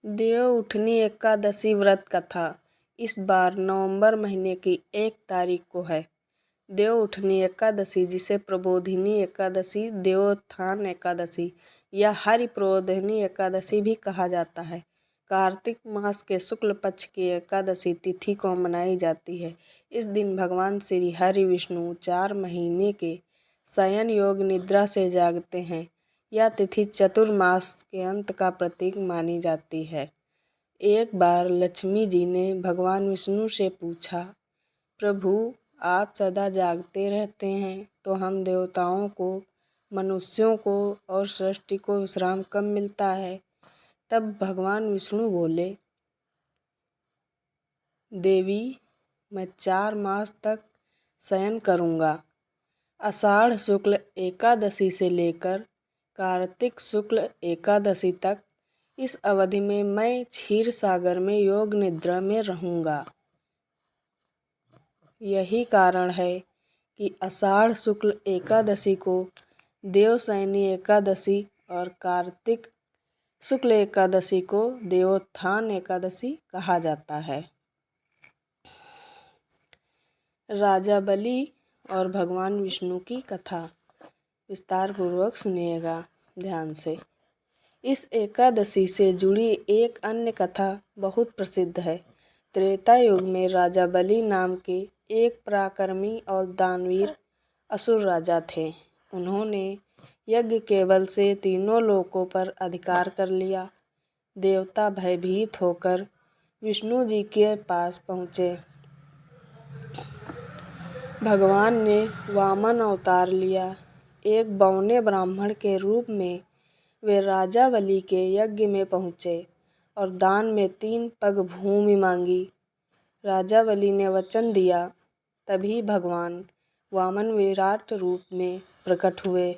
देवउठनी एकादशी व्रत कथा इस बार नवंबर महीने की 1 तारीख को है। देवउठनी एकादशी, जिसे प्रबोधिनी एकादशी, देवोत्थान एकादशी या हरिप्रबोधिनी एकादशी भी कहा जाता है, कार्तिक मास के शुक्ल पक्ष की एकादशी तिथि को मनाई जाती है। इस दिन भगवान श्री हरि विष्णु 4 महीने के शयन योग निद्रा से जागते हैं। यह तिथि चतुर्मास के अंत का प्रतीक मानी जाती है। एक बार लक्ष्मी जी ने भगवान विष्णु से पूछा, प्रभु, आप सदा जागते रहते हैं, तो हम देवताओं को, मनुष्यों को और सृष्टि को विश्राम कब मिलता है? तब भगवान विष्णु बोले, देवी, मैं 4 मास तक शयन करूँगा। आषाढ़ शुक्ल एकादशी से लेकर कार्तिक शुक्ल एकादशी तक इस अवधि में मैं क्षीर सागर में योग निद्रा में रहूँगा। यही कारण है कि आषाढ़ शुक्ल एकादशी को देवशयनी एकादशी और कार्तिक शुक्ल एकादशी को देवोत्थान एकादशी कहा जाता है। राजा बलि और भगवान विष्णु की कथा विस्तार पूर्वक सुनिएगा ध्यान से। इस एकादशी से जुड़ी एक अन्य कथा बहुत प्रसिद्ध है। त्रेता युग में राजा बलि नाम के एक पराक्रमी और दानवीर असुर राजा थे। उन्होंने यज्ञ केवल से तीनों लोकों पर अधिकार कर लिया। देवता भयभीत होकर विष्णु जी के पास पहुँचे। भगवान ने वामन अवतार लिया। एक बौने ब्राह्मण के रूप में वे राजा बलि के यज्ञ में पहुँचे और दान में 3 पग भूमि मांगी। राजा बलि ने वचन दिया। तभी भगवान वामन विराट रूप में प्रकट हुए।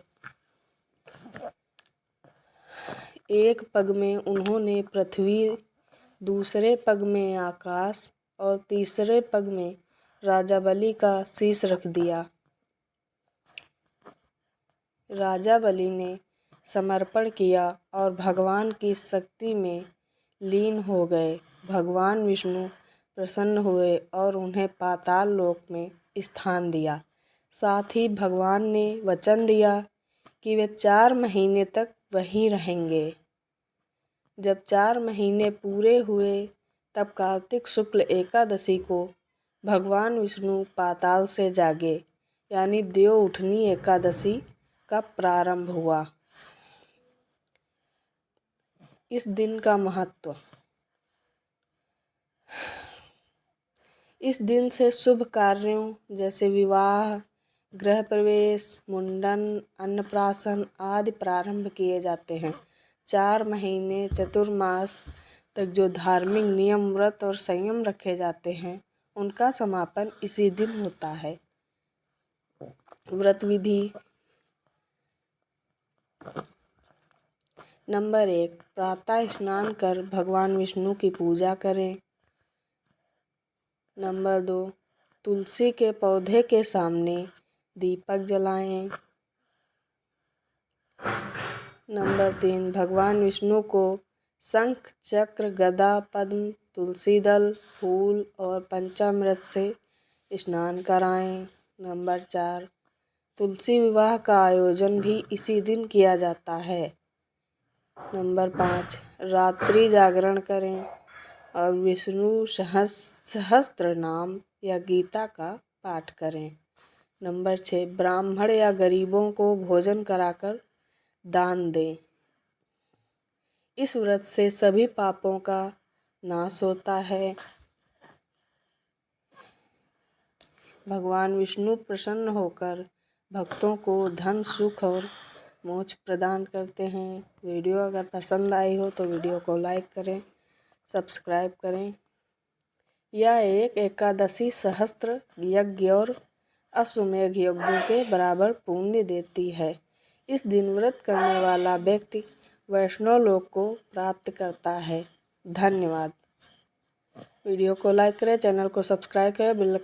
एक पग में उन्होंने पृथ्वी, दूसरे पग में आकाश और तीसरे पग में राजा बलि का शीश रख दिया। राजा बलि ने समर्पण किया और भगवान की शक्ति में लीन हो गए। भगवान विष्णु प्रसन्न हुए और उन्हें पाताल लोक में स्थान दिया। साथ ही भगवान ने वचन दिया कि वे 4 महीने तक वहीं रहेंगे। जब 4 महीने पूरे हुए, तब कार्तिक शुक्ल एकादशी को भगवान विष्णु पाताल से जागे, यानी देवउठनी एकादशी का प्रारंभ हुआ। इस दिन का महत्व। इस दिन से शुभ कार्यों जैसे विवाह, गृह प्रवेश, मुंडन, अन्नप्राशन आदि प्रारंभ किए जाते हैं। 4 महीने चतुर्मास तक जो धार्मिक नियम, व्रत और संयम रखे जाते हैं, उनका समापन इसी दिन होता है। व्रत विधि। नंबर 1, प्रातः स्नान कर भगवान विष्णु की पूजा करें। नंबर 2, तुलसी के पौधे के सामने दीपक जलाएं। नंबर 3, भगवान विष्णु को शंख, चक्र, गदा, पद्म, तुलसी दल, फूल और पंचामृत से स्नान कराएं। नंबर 4, तुलसी विवाह का आयोजन भी इसी दिन किया जाता है। नंबर 5, रात्रि जागरण करें और विष्णु सहस्त्र नाम या गीता का पाठ करें। नंबर 6, ब्राह्मण या गरीबों को भोजन कराकर दान दें। इस व्रत से सभी पापों का नाश होता है। भगवान विष्णु प्रसन्न होकर भक्तों को धन, सुख और मोक्ष प्रदान करते हैं। वीडियो अगर पसंद आई हो तो वीडियो को लाइक करें, सब्सक्राइब करें। यह एक एकादशी सहस्त्र यज्ञ और अश्वमेध यज्ञों के बराबर पुण्य देती है। इस दिन व्रत करने वाला व्यक्ति वैष्णव लोक को प्राप्त करता है। धन्यवाद। वीडियो को लाइक करें, चैनल को सब्सक्राइब करें, बेल